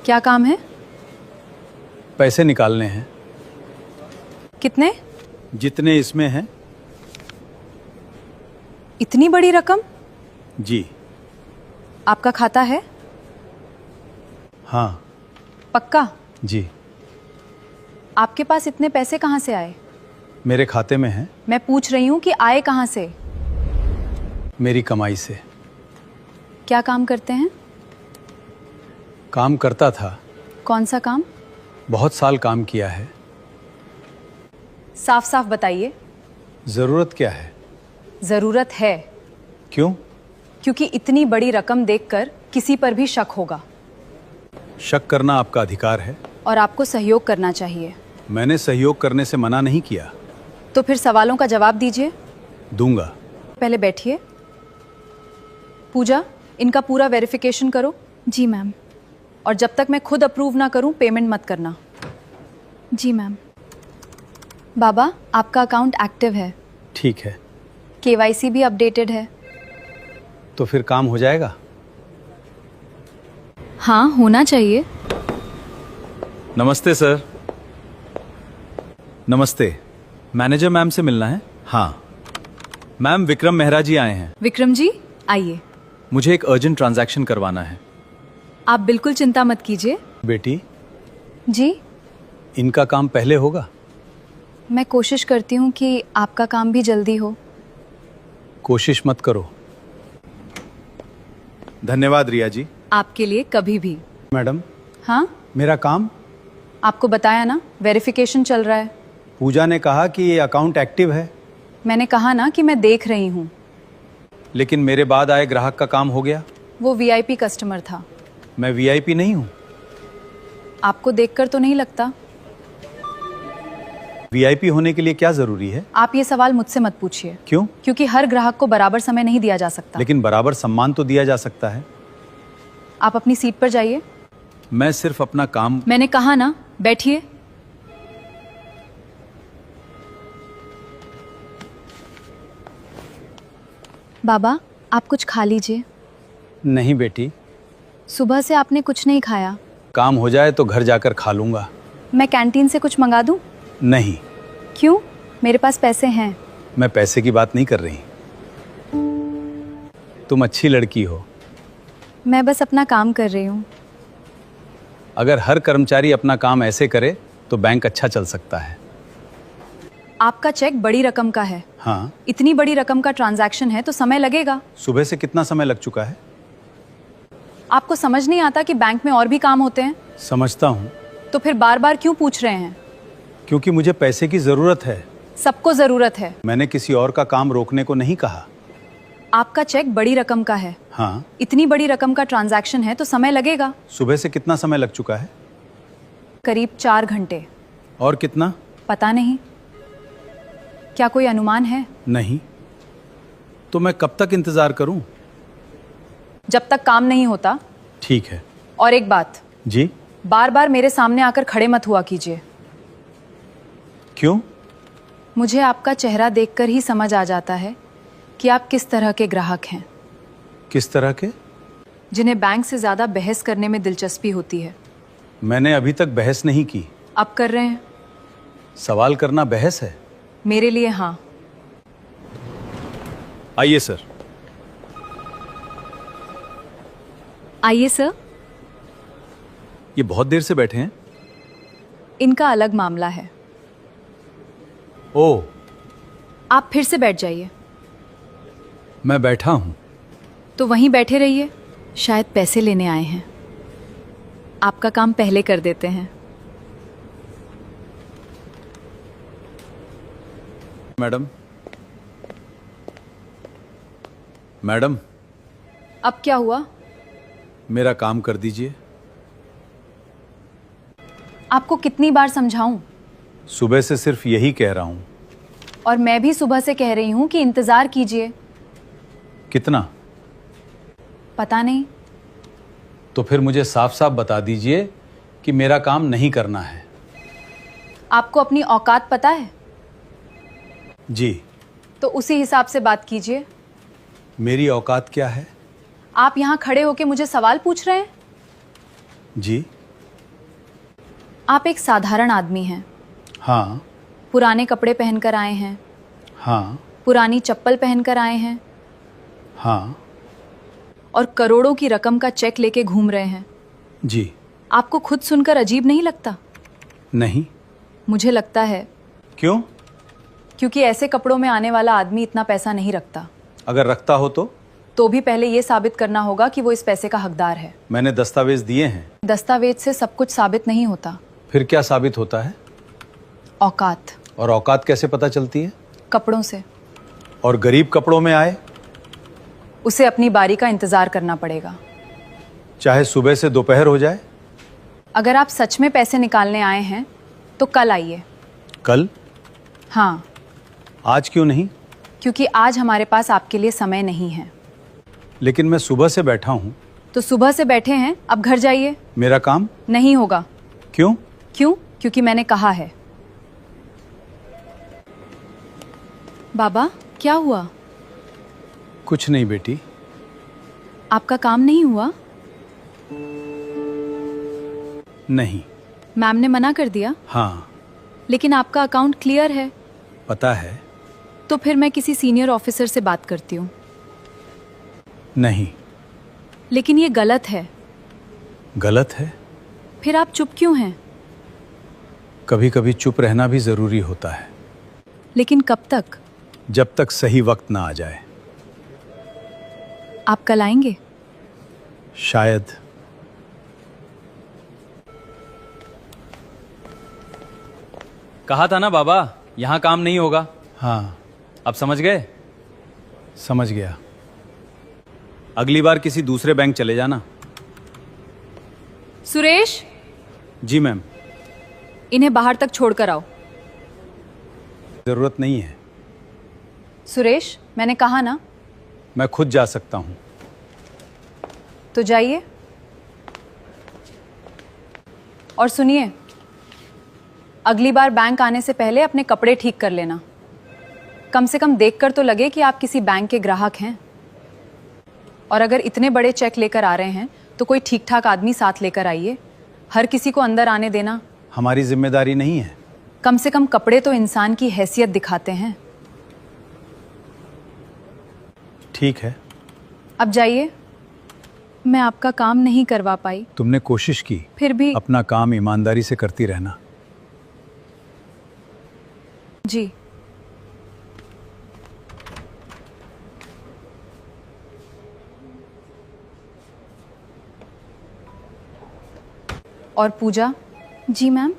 क्या काम है? पैसे निकालने हैं। कितने? जितने इसमें हैं। इतनी बड़ी रकम? जी। आपका खाता है? हाँ। पक्का? जी। आपके पास इतने पैसे कहाँ से आए? मेरे खाते में हैं। मैं पूछ रही हूँ कि आए कहाँ से? मेरी कमाई से। क्या काम करते हैं? काम करता था। कौन सा काम? बहुत साल काम किया है। साफ साफ बताइए। ज़रूरत क्या है? जरूरत है। क्यों? क्योंकि इतनी बड़ी रकम देखकर किसी पर भी शक होगा शक करना आपका अधिकार है। और आपको सहयोग करना चाहिए। मैंने सहयोग करने से मना नहीं किया। तो फिर सवालों का जवाब दीजिए। दूंगा। पहले बैठिए। पूजा, इनका पूरा वेरिफिकेशन करो। जी मैम। और जब तक मैं खुद अप्रूव ना करूं पेमेंट मत करना। जी मैम। बाबा, आपका अकाउंट एक्टिव है। ठीक है। केवाईसी भी अपडेटेड है। तो फिर काम हो जाएगा? हाँ, होना चाहिए। नमस्ते सर। नमस्ते। मैनेजर मैम से मिलना है? हाँ मैम, विक्रम मेहरा जी आए हैं। विक्रम जी, आइए। मुझे एक अर्जेंट ट्रांजैक्शन करवाना है। आप बिल्कुल चिंता मत कीजिए। बेटी, जी, इनका काम पहले होगा। मैं कोशिश करती हूँ कि आपका काम भी जल्दी हो। कोशिश मत करो। धन्यवाद रिया जी। आपके लिए कभी भी। मैडम, हाँ, मेरा काम? आपको बताया ना, वेरिफिकेशन चल रहा है। पूजा ने कहा कि ये अकाउंट एक्टिव है। मैंने कहा ना कि मैं देख रही हूँ। लेकिन मेरे बाद आए ग्राहक का काम हो गया। वो वीआईपी कस्टमर था। मैं वीआईपी नहीं हूँ। आपको देखकर तो नहीं लगता। वीआईपी होने के लिए क्या जरूरी है? आप ये सवाल मुझसे मत पूछिए। क्यों? क्योंकि हर ग्राहक को बराबर समय नहीं दिया जा सकता। लेकिन बराबर सम्मान तो दिया जा सकता है। आप अपनी सीट पर जाइए। मैं सिर्फ अपना काम। मैंने कहा ना, बैठिए। बाबा, आप कुछ खा लीजिए। नहीं बेटी, सुबह से आपने कुछ नहीं खाया। काम हो जाए तो घर जाकर खा लूंगा। मैं कैंटीन से कुछ मंगा दूं? नहीं। क्यों? मेरे पास पैसे हैं। मैं पैसे की बात नहीं कर रही। तुम अच्छी लड़की हो। मैं बस अपना काम कर रही हूँ। अगर हर कर्मचारी अपना काम ऐसे करे तो बैंक अच्छा चल सकता है। आपका चेक बड़ी रकम का है। हाँ। इतनी बड़ी रकम का ट्रांजैक्शन है तो समय लगेगा। सुबह से कितना समय लग चुका है? आपको समझ नहीं आता कि बैंक में और भी काम होते हैं? समझता हूँ। तो फिर बार बार क्यों पूछ रहे हैं? क्योंकि मुझे पैसे की जरूरत है। सबको जरूरत है। मैंने किसी और का काम रोकने को नहीं कहा। आपका चेक बड़ी रकम का है। हाँ। इतनी बड़ी रकम का ट्रांजैक्शन है तो समय लगेगा। सुबह से कितना समय लग चुका है? करीब 4 घंटे। और कितना? पता नहीं। क्या कोई अनुमान है? नहीं। तो मैं कब तक इंतजार करूं? जब तक काम नहीं होता। ठीक है। और एक बात। जी? बार बार मेरे सामने आकर खड़े मत हुआ कीजिए। क्यों? मुझे आपका चेहरा देखकर ही समझ आ जाता है कि आप किस तरह के ग्राहक हैं। किस तरह के? जिन्हें बैंक से ज्यादा बहस करने में दिलचस्पी होती है। मैंने अभी तक बहस नहीं की। अब कर रहे हैं। सवाल करना बहस है? मेरे लिए हाँ। आइए सर। आइए सर। ये बहुत देर से बैठे हैं। इनका अलग मामला है। ओह। आप फिर से बैठ जाइए। मैं बैठा हूं। तो वहीं बैठे रहिए। शायद पैसे लेने आए हैं। आपका काम पहले कर देते हैं। मैडम। मैडम। अब क्या हुआ? मेरा काम कर दीजिए। आपको कितनी बार समझाऊं? सुबह से सिर्फ यही कह रहा हूं। और मैं भी सुबह से कह रही हूं कि इंतजार कीजिए। कितना? पता नहीं। तो फिर मुझे साफ साफ बता दीजिए कि मेरा काम नहीं करना है। आपको अपनी औकात पता है? जी। तो उसी हिसाब से बात कीजिए। मेरी औकात क्या है? आप यहाँ खड़े होकर मुझे सवाल पूछ रहे हैं? जी। आप एक साधारण आदमी हैं। हाँ पुराने कपड़े पहनकर आए हैं, हाँ पुरानी चप्पल पहनकर आए हैं हाँ और करोड़ों की रकम का चेक लेके घूम रहे हैं। जी। आपको खुद सुनकर अजीब नहीं लगता? नहीं। मुझे लगता है, क्यों? क्योंकि ऐसे कपड़ों में आने वाला आदमी इतना पैसा नहीं रखता। अगर रखता हो तो भी पहले ये साबित करना होगा कि वो इस पैसे का हकदार है। मैंने दस्तावेज दिए हैं। दस्तावेज से सब कुछ साबित नहीं होता। फिर क्या साबित होता है? औकात। और औकात कैसे पता चलती है? कपड़ों से। और गरीब कपड़ों में आए? उसे अपनी बारी का इंतजार करना पड़ेगा। चाहे सुबह से दोपहर हो जाए। अगर आप सच में पैसे निकालने आए हैं तो कल आइए। कल? हाँ, आज क्यों नहीं? क्योंकि आज हमारे पास आपके लिए समय नहीं है। लेकिन मैं सुबह से बैठा हूँ। तो सुबह से बैठे हैं, अब घर जाइए। मेरा काम नहीं होगा। क्यों? क्योंकि मैंने कहा है। बाबा, क्या हुआ? कुछ नहीं बेटी। आपका काम नहीं हुआ? नहीं। मैम ने मना कर दिया? हाँ। लेकिन आपका अकाउंट क्लियर है। पता है। तो फिर मैं किसी सीनियर ऑफिसर से बात करती हूँ। नहीं। लेकिन ये गलत है। गलत है? फिर आप चुप क्यों हैं? कभी कभी चुप रहना भी जरूरी होता है। लेकिन कब तक? जब तक सही वक्त ना आ जाए। आप कल आएंगे? शायद। कहा था ना बाबा, यहाँ काम नहीं होगा। हाँ। अब समझ गए? समझ गया। अगली बार किसी दूसरे बैंक चले जाना। सुरेश, जी मैम। इन्हें बाहर तक छोड़कर आओ। जरूरत नहीं है। सुरेश, मैंने कहा ना। मैं खुद जा सकता हूँ। तो जाइए। और सुनिए, अगली बार बैंक आने से पहले अपने कपड़े ठीक कर लेना। कम से कम देखकर तो लगे कि आप किसी बैंक के ग्राहक हैं। और अगर इतने बड़े चेक लेकर आ रहे हैं तो कोई ठीक ठाक आदमी साथ लेकर आइए। हर किसी को अंदर आने देना हमारी जिम्मेदारी नहीं है। कम से कम कपड़े तो इंसान की हैसियत दिखाते हैं। ठीक है। अब जाइए। मैं आपका काम नहीं करवा पाई। तुमने कोशिश की। फिर भी अपना काम ईमानदारी से करती रहना। जी। और पूजा, जी मैम।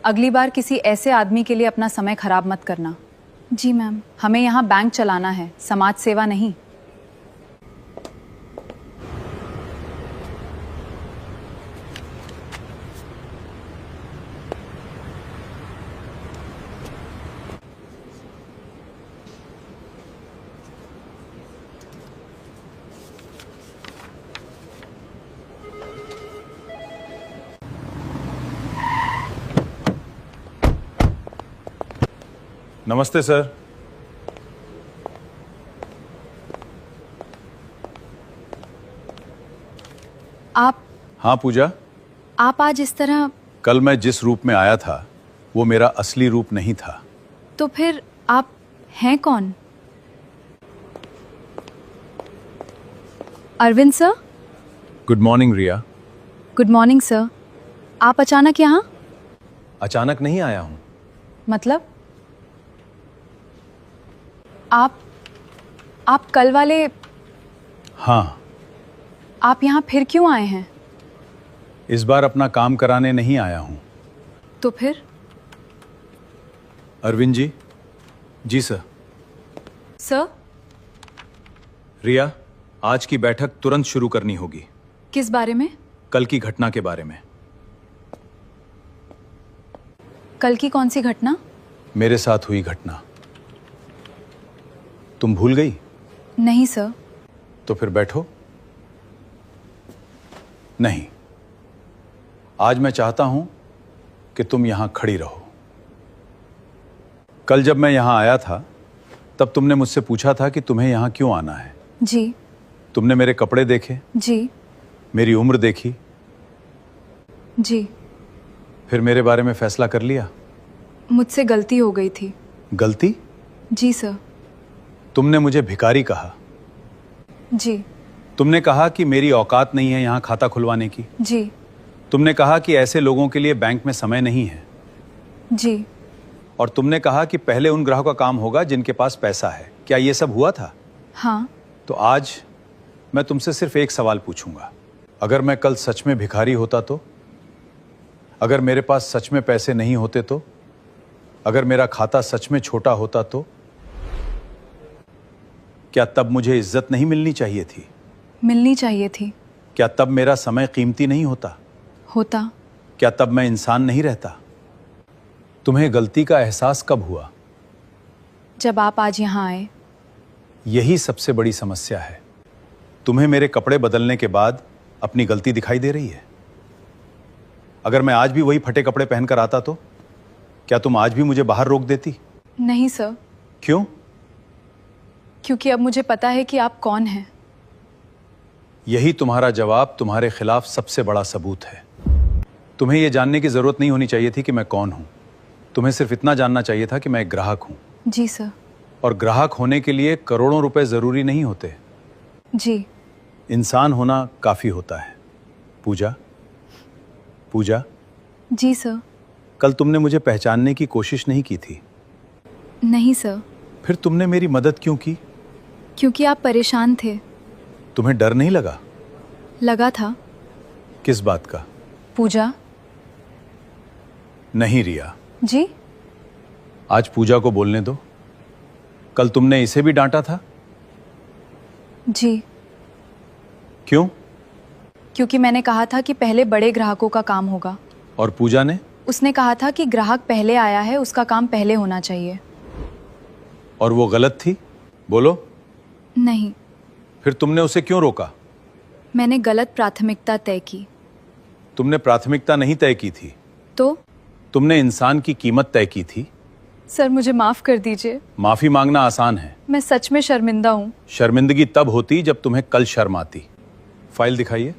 अगली बार किसी ऐसे आदमी के लिए अपना समय खराब मत करना। जी मैम। हमें यहाँ बैंक चलाना है, समाज सेवा नहीं। नमस्ते सर। आप हाँ पूजा। आप आज इस तरह। कल मैं जिस रूप में आया था वो मेरा असली रूप नहीं था। तो फिर आप हैं कौन? Arvind sir. Good morning Riya. Good morning sir. आप अचानक यहाँ? अचानक नहीं आया हूँ। मतलब? आप कल वाले। हाँ। आप यहाँ फिर क्यों आए हैं? इस बार अपना काम कराने नहीं आया हूँ। तो फिर? अरविंद जी। जी सर। सर? रिया, आज की बैठक तुरंत शुरू करनी होगी। किस बारे में? कल की घटना के बारे में। कल की कौन सी घटना? मेरे साथ हुई घटना। तुम भूल गई? नहीं सर। तो फिर बैठो। नहीं, आज मैं चाहता हूं कि तुम यहां खड़ी रहो। कल जब मैं यहां आया था तब तुमने मुझसे पूछा था कि तुम्हें यहां क्यों आना है। जी। तुमने मेरे कपड़े देखे, जी। मेरी उम्र देखी, जी। फिर मेरे बारे में फैसला कर लिया? मुझसे गलती हो गई थी। गलती? जी सर। तुमने मुझे भिखारी कहा। जी। तुमने कहा कि मेरी औकात नहीं है यहाँ खाता खुलवाने की। जी। तुमने कहा कि ऐसे लोगों के लिए बैंक में समय नहीं है। जी। और तुमने कहा कि पहले उन ग्राहकों का काम होगा जिनके पास पैसा है। क्या ये सब हुआ था? हाँ। तो आज मैं तुमसे सिर्फ एक सवाल पूछूंगा। अगर मैं कल सच में भिखारी होता तो? अगर मेरे पास सच में पैसे नहीं होते तो? अगर मेरा खाता सच में छोटा होता तो? क्या तब मुझे इज्जत नहीं मिलनी चाहिए थी? मिलनी चाहिए थी। क्या तब मेरा समय कीमती नहीं होता? होता। क्या तब मैं इंसान नहीं रहता? तुम्हें गलती का एहसास कब हुआ? जब आप आज यहाँ आए। यही सबसे बड़ी समस्या है। तुम्हें मेरे कपड़े बदलने के बाद अपनी गलती दिखाई दे रही है। अगर मैं आज भी वही फटे कपड़े पहनकर आता तो क्या तुम आज भी मुझे बाहर रोक देती? नहीं सर। क्यों? क्योंकि अब मुझे पता है कि आप कौन हैं। यही तुम्हारा जवाब तुम्हारे खिलाफ सबसे बड़ा सबूत है। तुम्हें यह जानने की जरूरत नहीं होनी चाहिए थी कि मैं कौन हूं। तुम्हें सिर्फ इतना जानना चाहिए था कि मैं एक ग्राहक हूं। जी सर। और ग्राहक होने के लिए करोड़ों रुपए जरूरी नहीं होते। जी। इंसान होना काफी होता है। पूजा, पूजा, जी सर। कल तुमने मुझे पहचानने की कोशिश नहीं की थी। नहीं सर। फिर तुमने मेरी मदद क्यों की? क्योंकि आप परेशान थे। तुम्हें डर नहीं लगा? लगा था। किस बात का? पूजा। नहीं रिया, जी। आज पूजा को बोलने दो। कल तुमने इसे भी डांटा था। जी। क्यों? क्योंकि मैंने कहा था कि पहले बड़े ग्राहकों का काम होगा। और पूजा ने? उसने कहा था कि ग्राहक पहले आया है, उसका काम पहले होना चाहिए। और वो गलत थी? बोलो। नहीं। फिर तुमने उसे क्यों रोका? मैंने गलत प्राथमिकता तय की। तुमने प्राथमिकता नहीं तय की थी। तो? तुमने इंसान की कीमत तय की थी। सर मुझे माफ कर दीजिए। माफी मांगना आसान है। मैं सच में शर्मिंदा हूँ। शर्मिंदगी तब होती जब तुम्हें कल शर्म आती। फाइल दिखाइए।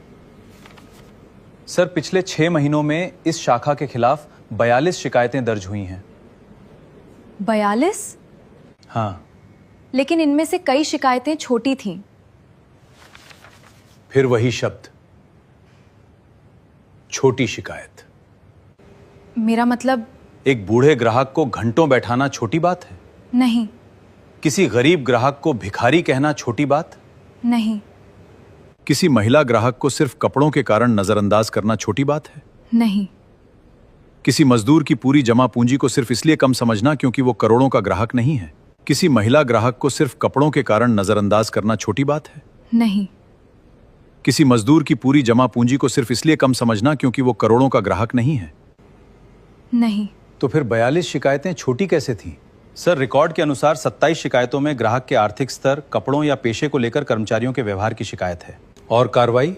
सर पिछले 6 महीनों में इस शाखा के खिलाफ 42 शिकायतें दर्ज हुई हैं। 42? हाँ। लेकिन इनमें से कई शिकायतें छोटी थीं। फिर वही शब्द, छोटी शिकायत। मेरा मतलब? एक बूढ़े ग्राहक को घंटों बैठाना छोटी बात है? नहीं। किसी गरीब ग्राहक को भिखारी कहना छोटी बात? नहीं। किसी महिला ग्राहक को सिर्फ कपड़ों के कारण नजरअंदाज करना छोटी बात है? नहीं। किसी मजदूर की पूरी जमा पूंजी को सिर्फ इसलिए कम समझना क्योंकि वो करोड़ों का ग्राहक नहीं है? किसी महिला ग्राहक को सिर्फ कपड़ों के कारण नजरअंदाज करना छोटी बात है? नहीं। किसी मजदूर की पूरी जमा पूंजी को सिर्फ इसलिए कम समझना क्योंकि वो करोड़ों का ग्राहक नहीं है? नहीं। तो फिर 42 शिकायतें छोटी कैसे थीं? सर रिकॉर्ड के अनुसार 27 शिकायतों में ग्राहक के आर्थिक स्तर, कपड़ों या पेशे को लेकर कर्मचारियों के व्यवहार की शिकायत है। और कार्रवाई?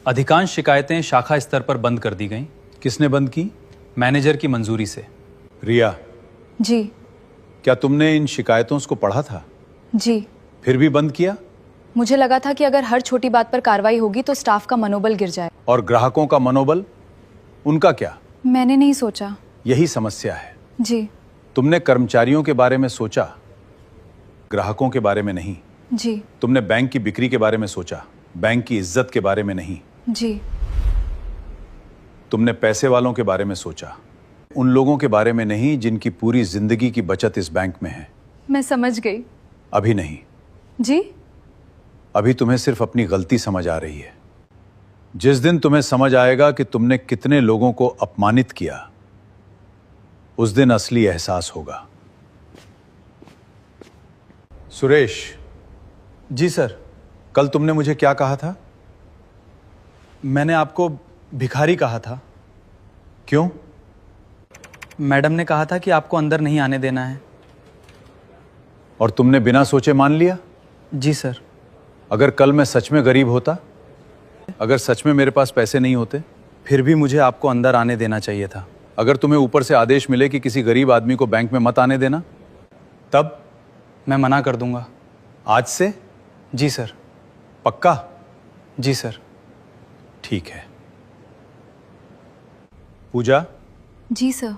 अधिकांश शिकायतें शाखा स्तर पर बंद कर दी गईं। किसने बंद की? मैनेजर की मंजूरी से। रिया, जी। क्या तुमने इन शिकायतों को पढ़ा था? जी। फिर भी बंद किया? मुझे लगा था कि अगर हर छोटी बात पर कार्रवाई होगी तो स्टाफ का मनोबल गिर जाए। और ग्राहकों का मनोबल, उनका क्या? मैंने नहीं सोचा। यही समस्या है। जी। तुमने कर्मचारियों के बारे में सोचा, ग्राहकों के बारे में नहीं। जी। तुमने बैंक की बिक्री के बारे में सोचा, बैंक की इज्जत के बारे में नहीं। जी। तुमने पैसे वालों के बारे में सोचा, उन लोगों के बारे में नहीं जिनकी पूरी जिंदगी की बचत इस बैंक में है। मैं समझ गई। अभी नहीं। जी? अभी तुम्हें सिर्फ अपनी गलती समझ आ रही है। जिस दिन तुम्हें समझ आएगा कि तुमने कितने लोगों को अपमानित किया, उस दिन असली एहसास होगा। सुरेश। जी सर। कल तुमने मुझे क्या कहा था? मैंने आपको भिखारी कहा था। क्यों? मैडम ने कहा था कि आपको अंदर नहीं आने देना है। और तुमने बिना सोचे मान लिया? जी सर। अगर कल मैं सच में गरीब होता, अगर सच में मेरे पास पैसे नहीं होते, फिर भी मुझे आपको अंदर आने देना चाहिए था। अगर तुम्हें ऊपर से आदेश मिले कि किसी गरीब आदमी को बैंक में मत आने देना, तब? मैं मना कर दूंगा। आज से? जी सर। पक्का? जी सर। ठीक है। पूजा, जी सर।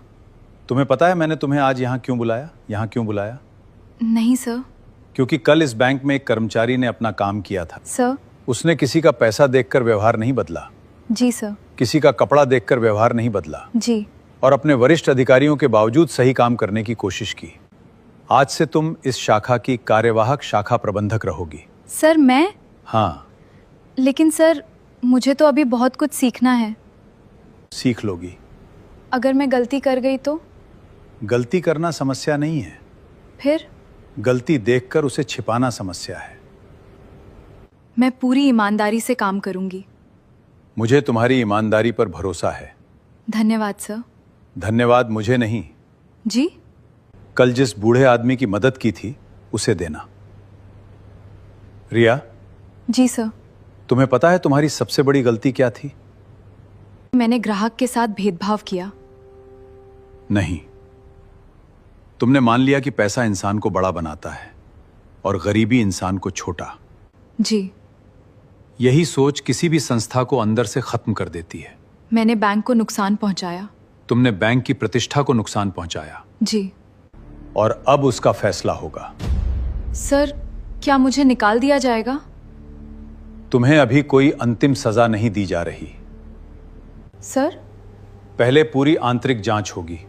तुम्हें पता है मैंने तुम्हें आज यहाँ क्यों बुलाया? यहाँ क्यों बुलाया? नहीं सर। क्योंकि कल इस बैंक में एक कर्मचारी ने अपना काम किया था। सर। उसने किसी का पैसा देखकर व्यवहार नहीं बदला, जी सर। किसी का कपड़ा देखकर व्यवहार नहीं बदला, जी। और अपने वरिष्ठ अधिकारियों के बावजूद सही काम करने की कोशिश की। आज से तुम इस शाखा की कार्यवाहक शाखा प्रबंधक रहोगी। सर मैं? हाँ। लेकिन सर मुझे तो अभी बहुत कुछ सीखना है। सीख लोगी। अगर मैं गलती कर गई तो? गलती करना समस्या नहीं है, फिर? गलती देखकर उसे छिपाना समस्या है। मैं पूरी ईमानदारी से काम करूंगी। मुझे तुम्हारी ईमानदारी पर भरोसा है। धन्यवाद सर। धन्यवाद मुझे नहीं, जी? कल जिस बूढ़े आदमी की मदद की थी उसे देना। रिया, जी सर। तुम्हें पता है तुम्हारी सबसे बड़ी गलती क्या थी? मैंने ग्राहक के साथ भेदभाव किया। नहीं, तुमने मान लिया कि पैसा इंसान को बड़ा बनाता है और गरीबी इंसान को छोटा। जी। यही सोच किसी भी संस्था को अंदर से खत्म कर देती है। मैंने बैंक को नुकसान पहुंचाया। तुमने बैंक की प्रतिष्ठा को नुकसान पहुंचाया। जी। और अब उसका फैसला होगा। सर क्या मुझे निकाल दिया जाएगा? तुम्हें अभी कोई अंतिम सजा नहीं दी जा रही। सर? पहले पूरी आंतरिक जांच होगी।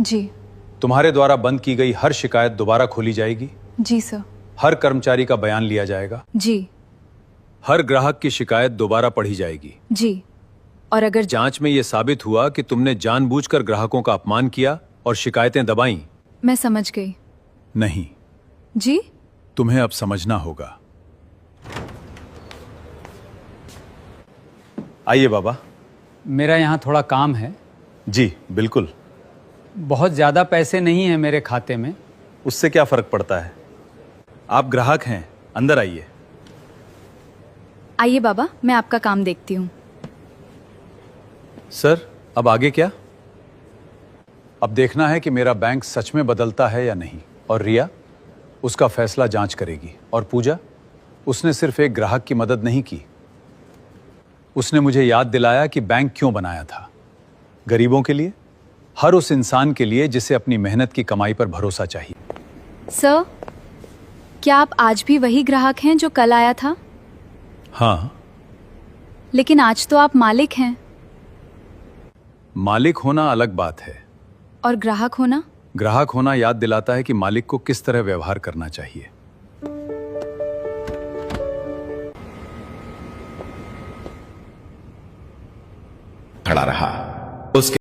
जी। तुम्हारे द्वारा बंद की गई हर शिकायत दोबारा खोली जाएगी। जी सर। हर कर्मचारी का बयान लिया जाएगा। जी। हर ग्राहक की शिकायत दोबारा पढ़ी जाएगी। जी। और अगर जांच में यह साबित हुआ कि तुमने जानबूझकर ग्राहकों का अपमान किया और शिकायतें दबाईं। मैं समझ गई। नहीं, जी? तुम्हें अब समझना होगा। आइए बाबा। मेरा यहाँ थोड़ा काम है। जी बिल्कुल। बहुत ज़्यादा पैसे नहीं हैं मेरे खाते में। उससे क्या फर्क पड़ता है? आप ग्राहक हैं, अंदर आइए। आइए बाबा, मैं आपका काम देखती हूँ। सर अब आगे क्या? अब देखना है कि मेरा बैंक सच में बदलता है या नहीं। और रिया उसका फैसला जांच करेगी। और पूजा, उसने सिर्फ एक ग्राहक की मदद नहीं की, उसने मुझे याद दिलाया कि बैंक क्यों बनाया था। गरीबों के लिए, हर उस इंसान के लिए जिसे अपनी मेहनत की कमाई पर भरोसा चाहिए। सर, क्या आप आज भी वही ग्राहक हैं जो कल आया था? हाँ। लेकिन आज तो आप मालिक हैं। मालिक होना अलग बात है। और ग्राहक होना? ग्राहक होना याद दिलाता है कि मालिक को किस तरह व्यवहार करना चाहिए। खड़ा रहा। उसके